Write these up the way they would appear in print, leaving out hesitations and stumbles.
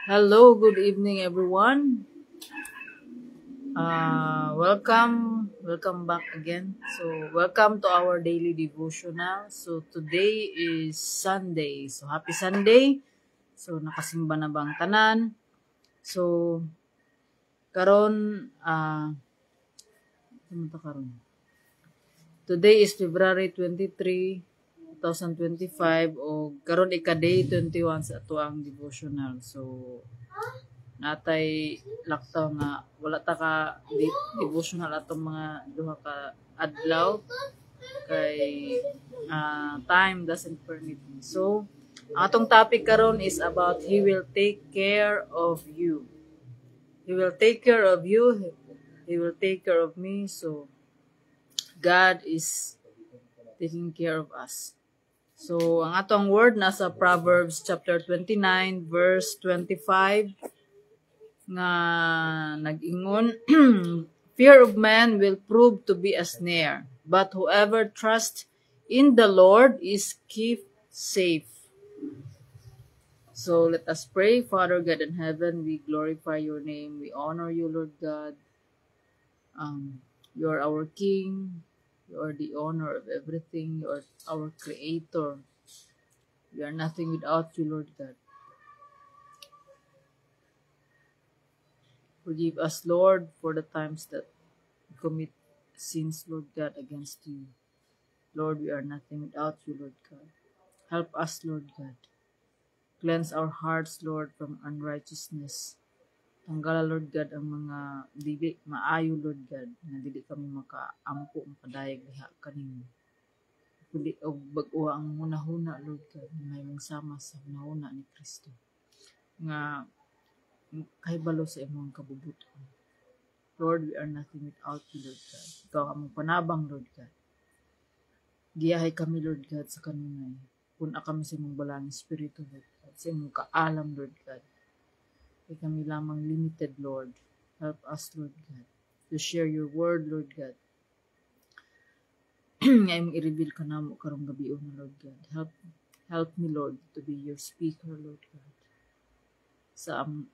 Hello, good evening, everyone. Welcome back again. So, welcome to our daily devotional. So, today is Sunday. So, happy Sunday. So, nakasimba na bang tanan? So, karon, ano to karon? Today is February 23, 2025 o karon ika-day 21 sa ato ang devotional. So, natay laktaw nga wala ta ka devotional atong mga duha ka adlaw kay time doesn't permit me. So, ang atong topic karon is about He will take care of you. He will take care of you. He will take care of me. So, God is taking care of us. So, ang atong word nasa Proverbs chapter 29 verse 25 nga nag-ingon, fear of man will prove to be a snare, but whoever trusts in the Lord is kept safe. So let us pray. Father God in heaven, we glorify your name. We honor you, Lord God. You are our King. You are the owner of everything. You are our Creator. We are nothing without you, Lord God. Forgive us, Lord, for the times that we commit sins, Lord God, against you. Lord, we are nothing without you, Lord God. Help us, Lord God. Cleanse our hearts, Lord, from unrighteousness. Tanggala, Lord God, ang mga dili maayo, Lord God, na dili kami makaampo, makadayag liha kanimo. Kundi og bag-o ang hunahuna, Lord God, na may mong sama sa hunahuna ni Kristo. Nga kahibalo sa imong kabubuton. Lord, we are nothing without you, Lord God. Ikaw among panabang, Lord God. Giyahay kami, Lord God, sa kanunay. Puna kami sa imong balang Espiritu, Lord God. Sa imong kaalam, Lord God. Kaya kami lamang limited, Lord. Help us, Lord God, to share your word, Lord God. Ngayong i-reveal ka na mo karong gabi na, Lord God. Help me, Lord, to be your speaker, Lord God. Sa imong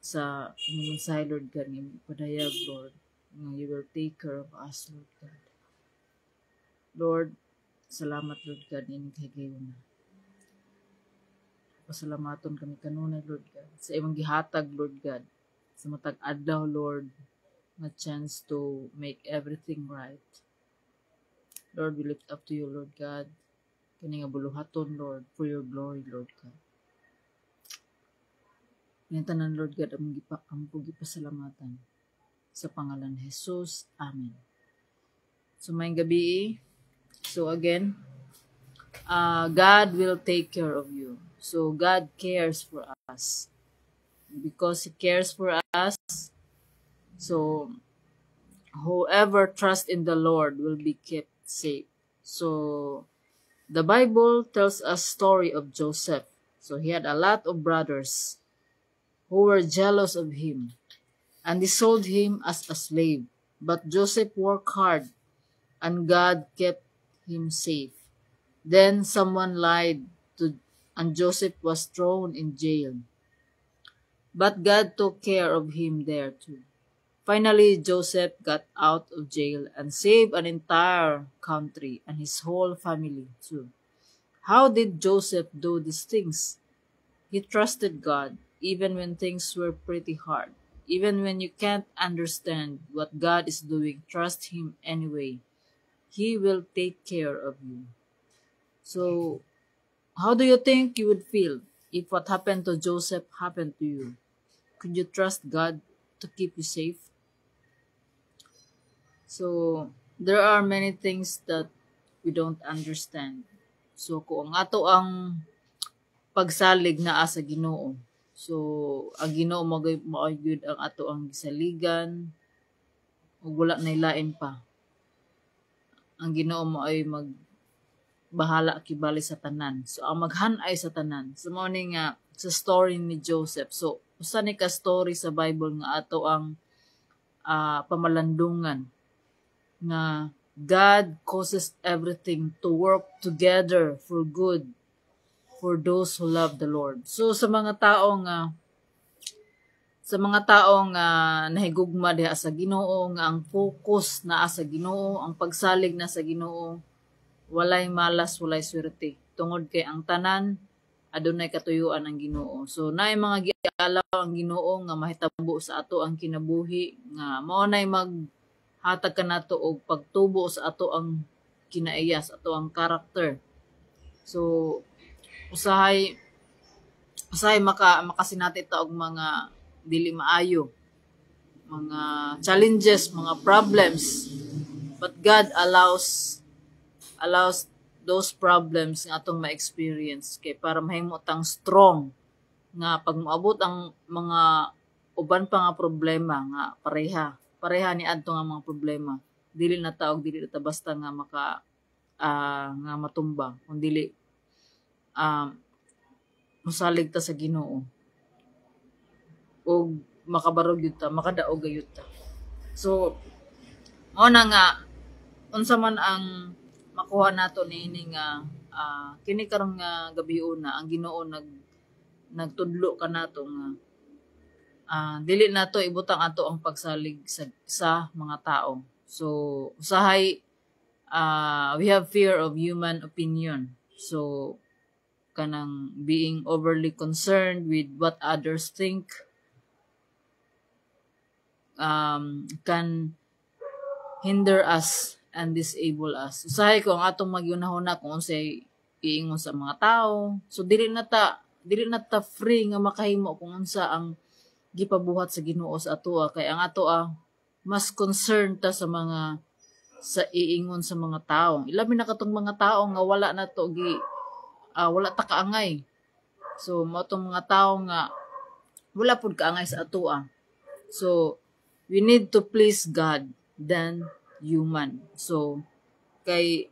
mensahe, Lord God, ngayong ipadayag, Lord, nga you will take care of us, Lord God. Lord, salamat, Lord God, nining kahigayon na. Pasalamaton kami kanunay, Lord God, sa imong gihatag, Lord God, sa matag adlaw, Lord, na chance to make everything right. Lord, we lift up to you, Lord God, kini nga buluhaton, Lord, for your glory, Lord God. Tanan, Lord God, ang gipasalamatan sa pangalan ni Jesus. Amen. So, may gabi. So, again, God will take care of you. So, God cares for us. Because He cares for us, so whoever trusts in the Lord will be kept safe. So, the Bible tells a story of Joseph. So, he had a lot of brothers who were jealous of him, and they sold him as a slave. But Joseph worked hard, and God kept him safe. Then someone lied and Joseph was thrown in jail. But God took care of him there too. Finally, Joseph got out of jail and saved an entire country and his whole family too. How did Joseph do these things? He trusted God even when things were pretty hard. Even when you can't understand what God is doing, trust Him anyway. He will take care of you. So, how do you think you would feel if what happened to Joseph happened to you? Could you trust God to keep you safe? So, there are many things that we don't understand. So, kung ato ang pagsalig naa sa Ginoo, so ang Ginoo mao gyud ang ato ang gisaligan, ug wala nay lain pa. Ang Ginoo mao ay magbahala kibali sa tanan. So, ang maghan-ay sa tanan. So, mao ni nga sa story ni Joseph. So, usa ni ka story sa Bible nga ato ang pamalandungan na God causes everything to work together for good for those who love the Lord. So, sa mga tao nga sa mga taong nahigugma diha sa Ginoo, nga ang focus naa sa Ginoo, ang pagsalig na sa Ginoo, walay malas, walay swerte. Tungod kay ang tanan adunay katuyuan ang Ginoo. So naay mga gialaw ang Ginoo nga mahitabo sa ato ang kinabuhi, nga mao nay maghatag kanato og pagtubo sa ato ang kinaiyas, ato ang karakter. So usahay makasinati ta og mga dili maayo, mga challenges, mga problems, but God allows those problems nga atong ma-experience kay para mahimo tang strong nga pag moabot ang mga uban pa nga problema nga pareha ni adto nga mga problema, dili na ta basta nga nga matumba, kundi musalig ta sa Ginoo o makabarog yun ta, makadaog gayud ta. So mao na nga unsa man ang makuha nato niini nga kini karong nga gabi una ang Ginoo nagtudlo kanato nga dili nato ibutang ato ang pagsalig sa mga tao. So usahay we have fear of human opinion. So kanang being overly concerned with what others think can hinder us and disable us. Usahay ko ang atong magyunahuna kung unsay iingon sa mga tao. So dili na ta free nga makahimo kung unsa ang gipabuhat sa Ginoo sa atoa, kay ang atoa mas concerned ta sa iingon sa mga tao. Ilabi na katong mga tao nga wala wala ta kaangay. So mao tong mga tao nga wala pud kaangay sa atoa. So we need to please God than human. So kay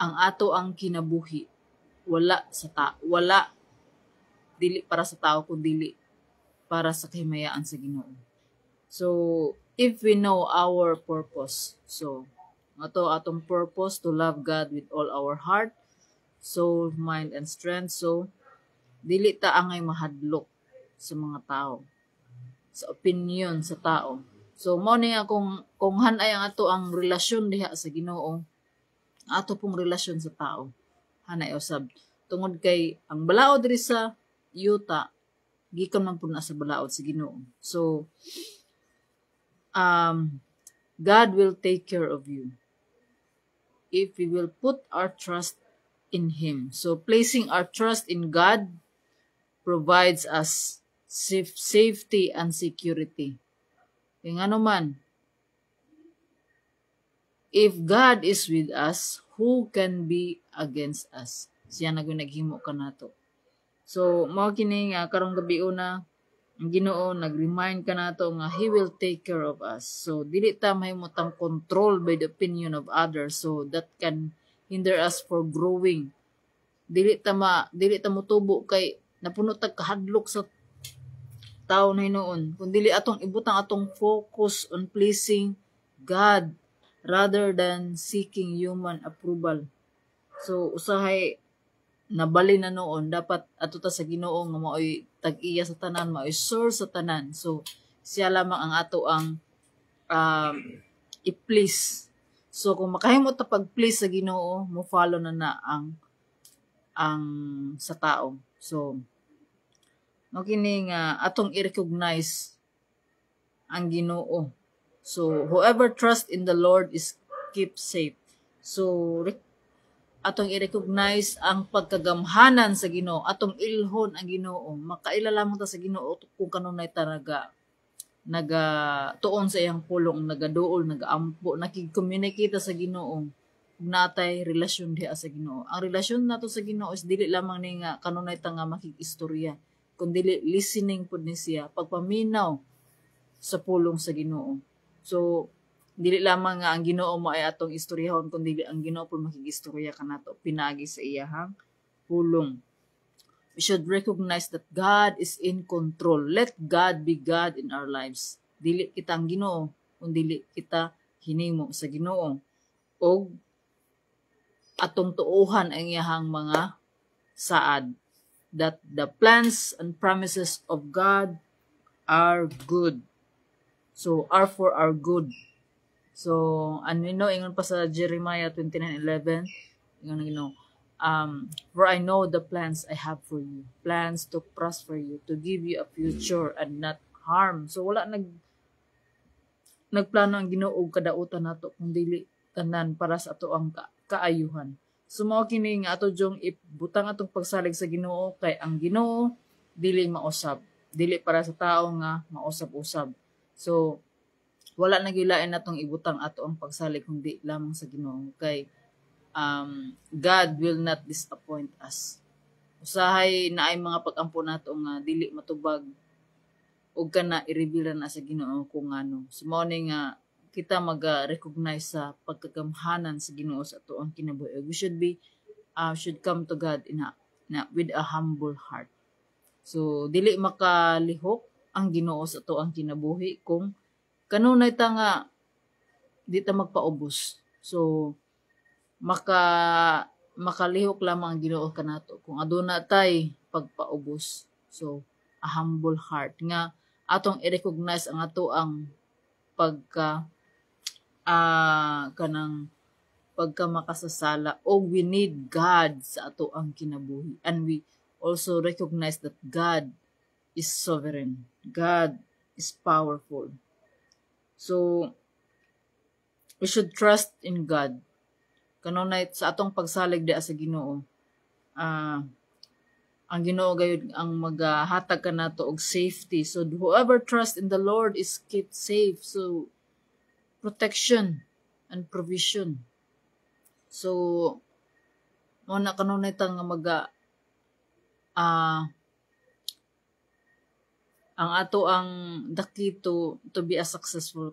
ang ato ang kinabuhi wala dili para sa tao kundi para sa kahimayaan sa Ginoo. So if we know our purpose, so atong purpose to love God with all our heart, soul, mind, and strength. So dili ta angay mahadlok sa mga tao, sa opinion sa tao. So mao ni nga kung hanay ang ato ang relasyon diha sa Ginoo, ato pong relasyon sa tao hanay usab, tungod kay ang balaod diri sa yuta gikan man pud na sa balaod sa Ginoo. So God will take care of you if we will put our trust in Him. So placing our trust in God provides us safety and security. Kaya nga naman, if God is with us, who can be against us? Siya naghimo ka nato. So, mao kini nga karong gabi una, ang Ginoo nag-remind ka nato nga He will take care of us. So, dili ta mahimutang control by the opinion of others, so that can hinder us for growing. Dili ta motubo kay napuno tag kahadlok sa tao na hinoon, kundi atong ibutang atong focus on pleasing God rather than seeking human approval. So usahay nabali na noon, dapat ato ta sa Ginoo nga maoy tag-iya sa tanan, maoy source sa tanan. So siya lamang ang ato ang i-please. So kung makahimo ta pag-please sa Ginoo, mo follow na ang sa tao. So kini nga atong i-recognize ang Ginoo. So whoever trust in the Lord is kept safe. So atong i-recognize ang pagkagamhanan sa Ginoo, atong ilhon ang Ginoo. Makaila lamang ta sa Ginoo kung kanunay ta tuon sa iyang pulong, nagaduol, nagaampo, nakig-communicate sa Ginoo. Natay relasyon diha sa Ginoo. Ang relasyon nato sa Ginoo is dili lamang ni nga kanunay ta nga makig-istorya, kundi listening pud ni siya, pagpaminaw sa pulong sa Ginoo. So dili lamang nga ang Ginoo mo ay atong istoryahon, kundi ang Ginoo pud makig-istorya kanato pinagi sa iyang pulong. We should recognize that God is in control. Let God be God in our lives. Dili kita ang Ginoo, kundi kita hinimo sa Ginoo. O atong tuuhan ang iyang mga saad, that the plans and promises of God our good. So, are for our good. So, ingon pa sa Jeremiah 29:11, for I know the plans I have for you, plans to prosper you, to give you a future and not harm. So, wala nagplano ang Ginoo og kadautan nato kung dili tanan para sa ato ang kaayuhan. So mao kini nga ato jong ibutang atong pagsalig sa Ginoo kay ang Ginoo dili mausab, dili para sa tao nga mausab-usab. So wala na gilain natong ibutang ato ang pagsalig kundi lamang sa Ginoo kay God will not disappoint us. Usahay na ay mga pag-ampo nato nga dili matubag ug kana i-reveal na sa Ginoo kung ano. So mao ni nga kita mag-recognize sa pagkagamhanan sa Ginoo sa ato ang kinabuhi. We should come to God with a humble heart. So dili makalihok ang Ginoo sa ato ang kinabuhi kung kanunay ta nga di ta magpaubos. So makalihok lamang ang Ginoo kanato kung aduna tay pagpaubos. So a humble heart nga atong i-recognize ang ato ang pagka makasasala o we need God sa ato ang kinabuhi, and we also recognize that God is sovereign, God is powerful. So we should trust in God kanunay sa atong pagsalig diha sa Ginoo. Ang Ginoo gayud ang maghatag kanato og safety. So whoever trusts in the Lord is kept safe. So protection and provision. So mo na kanunay ta nga ang ato ang daki to be a successful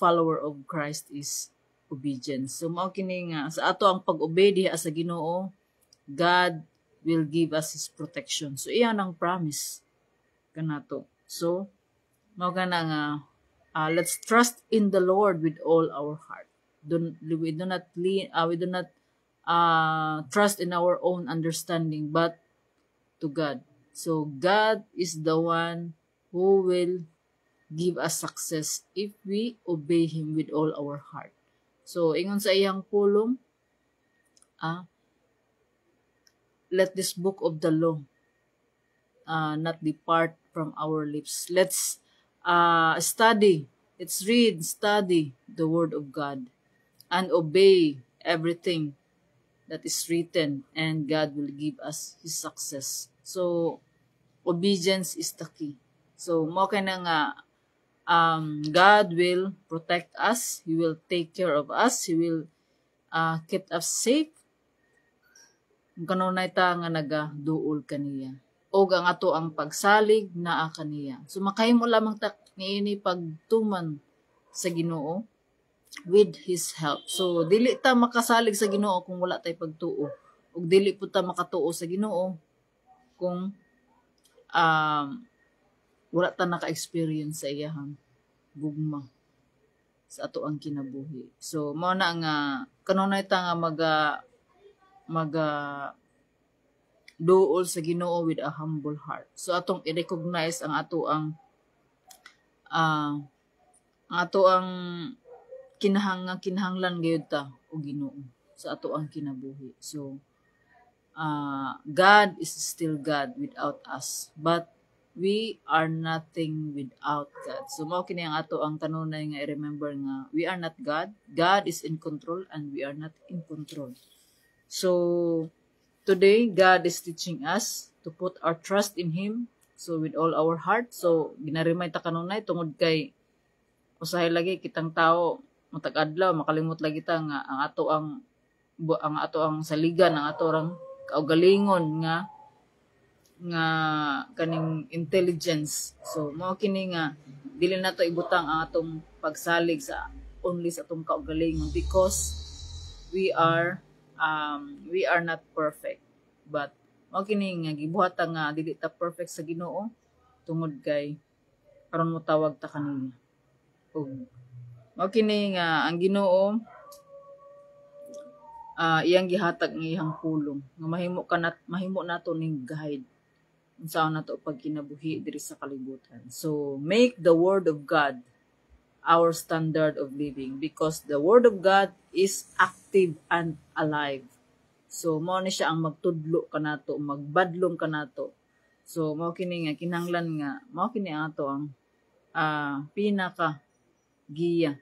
follower of Christ is obedience. So mao kini nga sa ato ang pag-obey diha sa Ginoo, God will give us His protection. So, iyan ang promise kanato. So, mao kana nga, let's trust in the Lord with all our heart. We do not trust in our own understanding, but to God. So, God is the one who will give us success if we obey Him with all our heart. So, ingon sa iyang pulong, let this book of the law not depart from our lips. Let's study. Let's read, study the Word of God and obey everything that is written, and God will give us His success. So, obedience is the key. So, mo kay na nga God will protect us. He will take care of us. He will keep us safe. Kung kanunay ta nga nagaduol kaniya o ang ato ang pagsalig naa kaniya. So makahimo lamang ta niini pagtuman sa Ginoo with His help. So dili ta makasalig sa Ginoo kung wala tay pagtuo, ug dili pud ta makatuo sa Ginoo kung wala ta naka-experience sa iyahang gugma sa ato ang kinabuhi. So mao na nga kanunay ta nga duol sa Ginoo with a humble heart. So atong i-recognize ang ato ang kinahanglan gayud ta og Ginoo sa ato ang kinabuhi. So God is still God without us, but we are nothing without God. So mao kini ang ato ang kanunay nga i-remember nga we are not God. God is in control and we are not in control. So, today, God is teaching us to put our trust in Him. So, with all our heart. So, ginarimay ta kanunay tungod kay usahay lagi kitang tao matag-adlaw makalimot lagi ta nga ang ato ang saligan, ang ato ang kaugalingon nga kaning intelligence. So, mao kini nga dili nato ibutang ang atong pagsalig sa only sa atong kaugalingon because we are not perfect, but mao kini nga gibuhata nga dili ta perfect sa Ginoo tungod kay aron mo tawag ta kaniya. Ug mao kini nga ang Ginoo iyang gihatag ng iyang pulong nga mahimo nato ning guide unsaon nato pagkinabuhi diri sa kalibutan. So make the word of God our standard of living because the word of God is active and alive. So mao ni siya ang magtudlo kanato, magbadlong kanato. So mao kini nga kinahanglan nga mao kini ato ang pinaka giya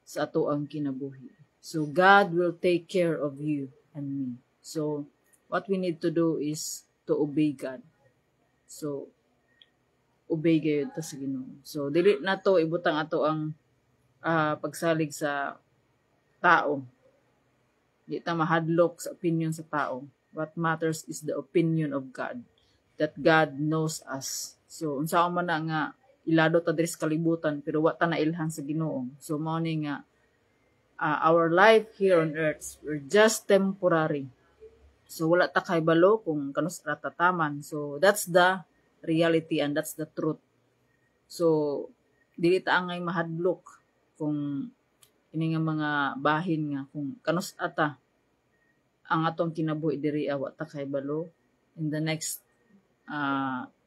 sa ato ang kinabuhi. So God will take care of you and me. So what we need to do is to obey God. So obey gayud ta sa Ginoo. So dili nato ibutang ato ang pagsalig sa tao. Di ta mahadlok sa opinion sa tao. What matters is the opinion of God. That God knows us. So unsaon man na nga ilado ta diri sa kalibutan pero wa ta nailhan sa Ginoo. So mao ni nga our life here on earth, we're just temporary. So wala ta kay balo kung kanus ratataman. So that's the reality and that's the truth. So dili ta angay mahadlok kung ini nga mga bahin nga kung kanus ata ang atong kinabuhi diri wa ta kay balo in the next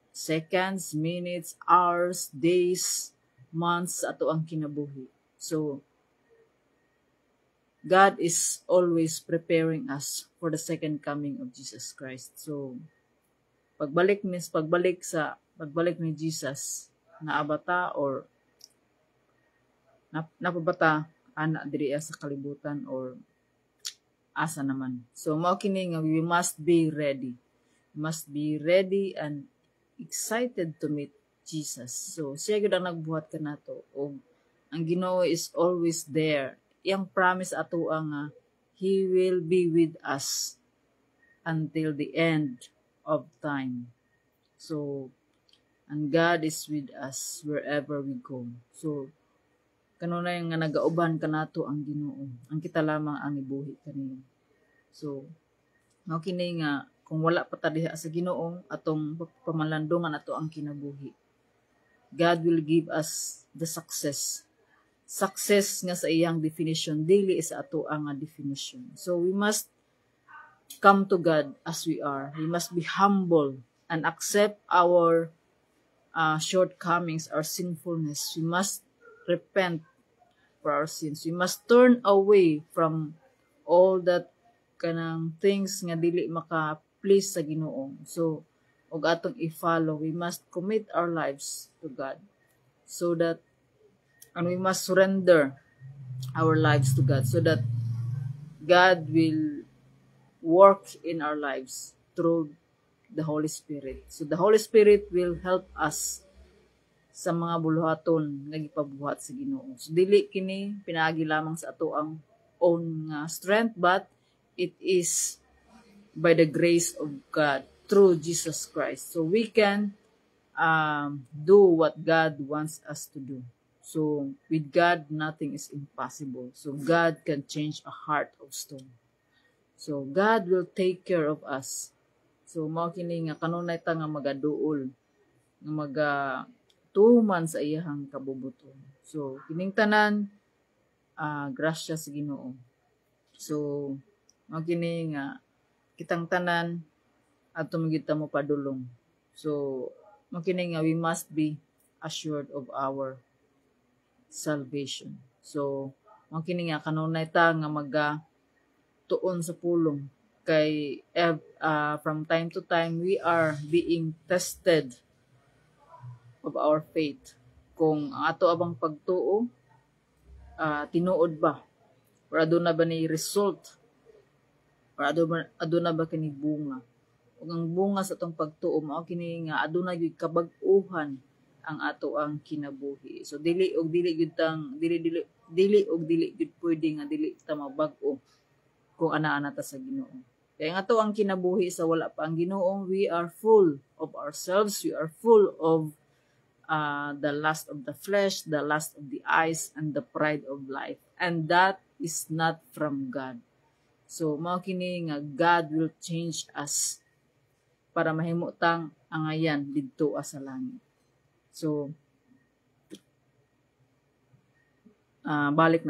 seconds, minutes, hours, days, months ato ang kinabuhi. So God is always preparing us for the second coming of Jesus Christ. So pagbalik ni Jesus naabata or napabata ana diri sa kalibutan or asa naman. So mao kini nga we must be ready. We must be ready and excited to meet Jesus. So siya gyud ang nagbuhat kanato og ang Ginoo is always there. Yang promise ato nga He will be with us until the end of time. So, and God is with us wherever we go. So, kanunay nga nagauban kanato ang Ginoo. Ang kita lamang ang ibuhi kaniya. So, mao kini nga kung wala pa ta diha sa Ginoo atong pamalandungan ato ang kinabuhi. God will give us the success. Success nga sa iyang definition dili sa ato ang definition. So, we must come to God as we are. We must be humble and accept our shortcomings, our sinfulness. We must repent for our sins. We must turn away from all that kanang things nga dili maka-please sa Ginoo. So, og atong i-follow, we must commit our lives to God. So that, and we must surrender our lives to God so that God will work in our lives through the Holy Spirit. So the Holy Spirit will help us sa mga buluhaton nga gipabuhat sa Ginoo. So dili kini pinaagi lamang sa ato ang own strength, but it is by the grace of God through Jesus Christ. So we can do what God wants us to do. So with God, nothing is impossible. So God can change a heart of stone. So God will take care of us. So mao kini nga kanunay ta nga magaduol nga tuman sa iyahang kabubuton. So kining tanan grasya sa Ginoo. So mao kini nga kitang tanan adto magita mo padulong. So mao kini nga we must be assured of our salvation. So mao kini nga kanunay ta nga tuon sa pulong kay from time to time we are being tested of our faith kung ato abang pagtuo tinuod ba or aduna ba ni result or aduna ba kini bunga ug ang bunga sa atong pagtuo mao kini nga aduna gyud kabag-uhan ang ato ang kinabuhi. So dili gyud pwede nga dili ta mabag-o kung ana-ana ta sa Ginoo. Kaya nga to ang kinabuhi sa wala pa ang Ginoo, we are full of ourselves, we are full of the lust of the flesh, the lust of the eyes, and the pride of life. And that is not from God. So mao kini nga God will change us para mahimutang angayan didto sa langit. So balik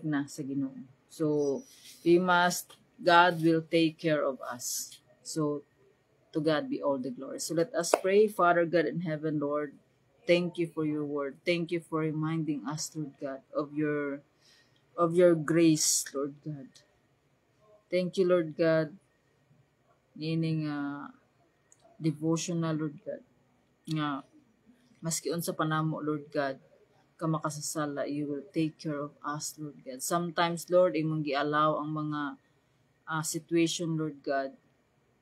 na sa Ginoo. So God will take care of us. So To God be all the glory. So let us pray. Father God in heaven, Lord, thank you for your word. Thank you for reminding us, Lord God, of your grace, Lord God. Thank you, Lord God, meaning devotional, Lord God. Nga, maski unsa panamo, Lord God, ka makasasala, you will take care of us, Lord God. Sometimes, Lord, imong gialaw ang mga situation, Lord God,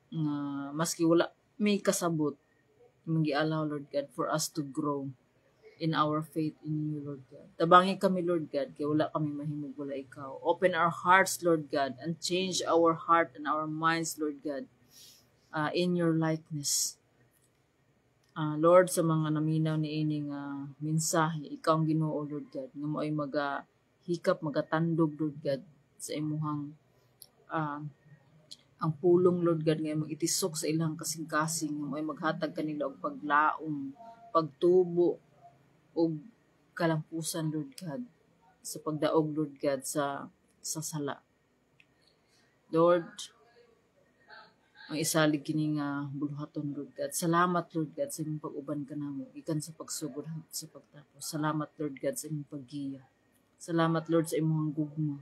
nga maski wala may kasabot, imong gialaw, Lord God, for us to grow in our faith in you, Lord God. Tabangi kami, Lord God, kaya wala kami mahimog wala ikaw. Open our hearts, Lord God, and change our heart and our minds, Lord God, in your likeness. Lord, sa mga naminaw ni ining mensahe, ikaw ang Ginoo, Lord God, nga mo ay hikap, magatandog, Lord God, sa imuhang ang pulong, Lord God, nga mag-itisok sa ilang kasing-kasing, nga mo ay maghatag kanila og paglaom, pagtubo, o kalampusan, Lord God, sa pagdaog, Lord God, sa sala. Lord, ang isalig kini nga buluhaton, Lord God. Salamat, Lord God, sa imong pag-uban ka namo, ikan sa pagsugod sa pagtapos. Salamat, Lord God, sa imong paggiya. Salamat, Lord, sa imong gugma.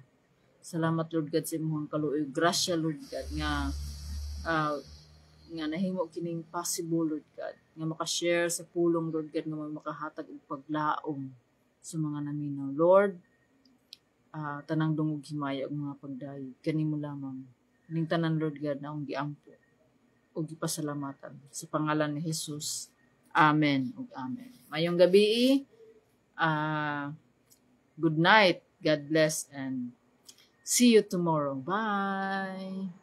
Salamat, Lord God, sa imong kaluoy. Grasya, Lord God, nga nahimo kining possible, Lord God, nga makashare sa pulong, Lord God, nga makahatag og paglaom sa mga naminaw. Lord, tanang dungog himaya og mga pagdayo, kanimo lamang. Ning tanan, Lord God, na akong giampo o gipasalamatan sa pangalan ni Jesus. Amen ug amen. Mayong gabi, good night, God bless, and see you tomorrow. Bye!